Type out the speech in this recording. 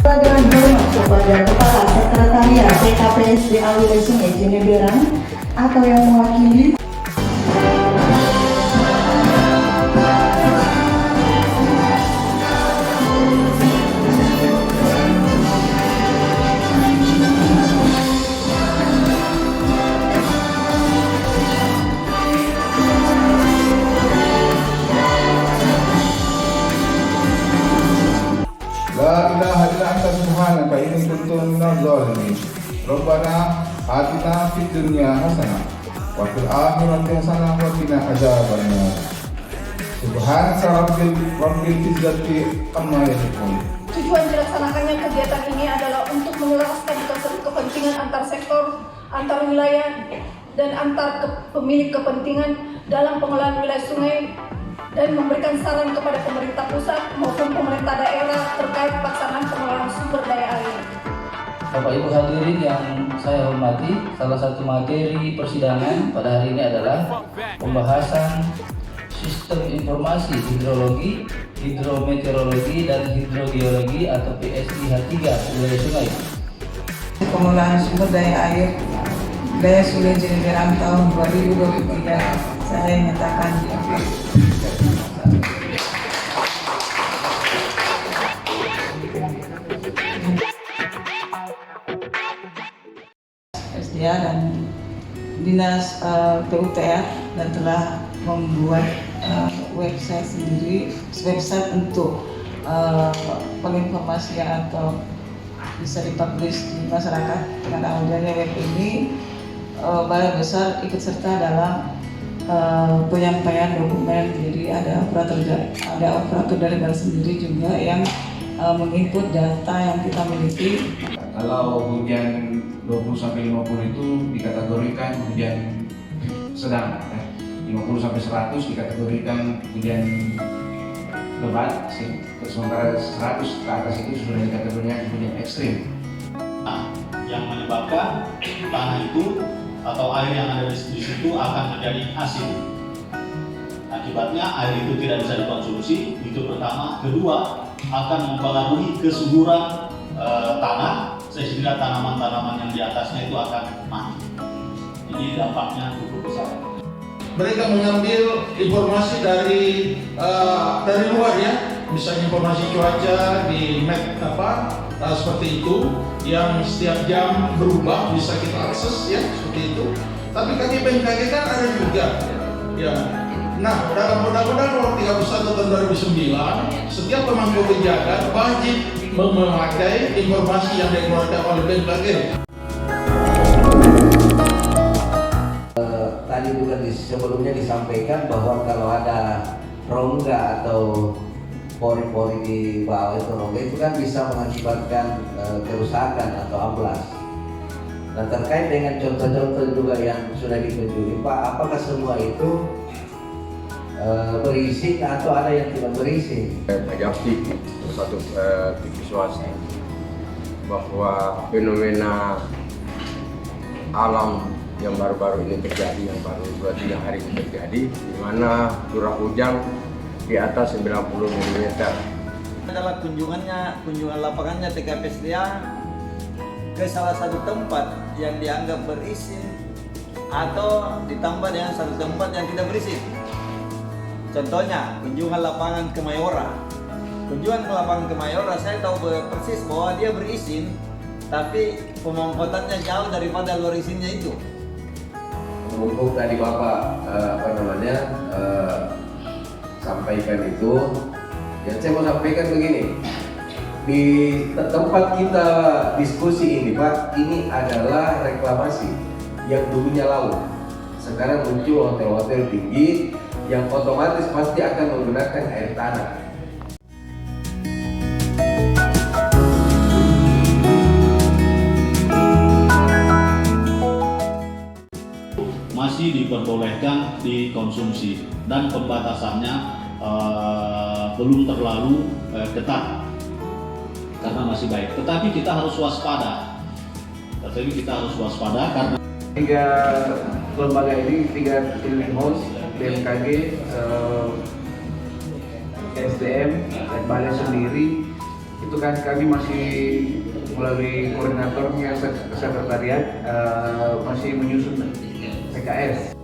Dengan hormat kepada Kepala Sekretariat TKPSDA Wilayah Sungai Jeneberang atau yang mewakili La ilaha illa anta subhanaka inni kuntu minadh dhalimin. Rabbana atina fid dunya hasanah wa fil akhirati hasanah wa qina adzabannar. Subhanaka rabbil izzati amma yasifun. Tujuan dilaksanakannya kegiatan ini adalah untuk menyelaraskan kepentingan antar sektor, antar wilayah, dan antar pemilik kepentingan dalam pengelolaan wilayah sungai dan memberikan saran kepada pemerintah pusat maupun pemerintah daerah terkait pelaksanaan pengelolaan sumber daya air. Bapak Ibu hadirin yang saya hormati, salah satu materi persidangan pada hari ini adalah pembahasan sistem informasi hidrologi, hidrometeorologi, dan hidrogeologi atau PSIH 3 wilayah sungai. Pengelolaan sumber daya air wilayah Sungai Jeneberang tahun 2023 saya nyatakan SDA dan Dinas PUPR dan telah membuat website sendiri, website untuk penginformasian atau bisa dipublish di masyarakat. Dengan adanya web ini, Balai Besar ikut serta dalam penyampaian dokumen. Jadi ada operator dari Balai sendiri juga yang menginput data yang kita miliki. Kalau hujan 20-50 itu dikategorikan hujan sedang, 50-100 dikategorikan hujan lebat, sementara 100 ke atas itu sudah dikategorikan hujan ekstrim. Yang menyebabkan tanah itu atau air yang ada di situ akan menjadi asin. Akibatnya air itu tidak bisa dikonsumsi, itu pertama. Kedua, akan mempengaruhi kesuburan tanah sehingga tanaman-tanaman yang di atasnya itu akan mati. Jadi dampaknya cukup besar. Mereka mengambil informasi dari luar ya, misalnya informasi cuaca di map seperti itu, yang setiap jam berubah bisa kita akses ya seperti itu. Tapi kaki BMKG kan ada juga ya. Nah, dalam Undang-Undang Nomor 31 Tahun 2009, setiap pemangku kebijakan wajib memakai informasi yang dikeluarkan oleh BMKG. Tadi juga sebelumnya disampaikan bahwa kalau ada rongga atau pori-pori di bawah itu rongga itu kan bisa mengakibatkan kerusakan atau amblas. Nah, terkait dengan contoh-contoh juga yang sudah ditunjuki Pak, apakah semua itu berisi atau ada yang tidak berisi? Agapti, satu TV swasta, bahwa fenomena alam yang baru-baru ini terjadi, yang baru 2-3 hari ini terjadi, di mana curah hujan di atas 90 mm. Adalah kunjungan lapangannya TKPSDA ke salah satu tempat yang dianggap berizin atau ditambah dengan satu tempat yang tidak berizin. Contohnya kunjungan lapangan ke Mayora. Kunjungan ke lapangan ke Mayora, saya tahu persis bahwa dia berizin, tapi pemongkotannya jauh daripada luar izinnya itu. Mumpung tadi Bapak sampaikan itu, ya saya mau sampaikan begini. Di tempat kita diskusi ini Pak, ini adalah reklamasi yang dulunya laut. Sekarang muncul hotel-hotel tinggi yang otomatis pasti akan menggunakan air tanah. Masih diperbolehkan dikonsumsi dan pembatasannya belum terlalu ketat karena masih baik. Tetapi kita harus waspada. Karena 3 lembaga ini, 3 clearing house, BMKG, SDM, dan Balai sendiri, itu kan kami masih melalui koordinatornya sekretariat masih menyusun PKS.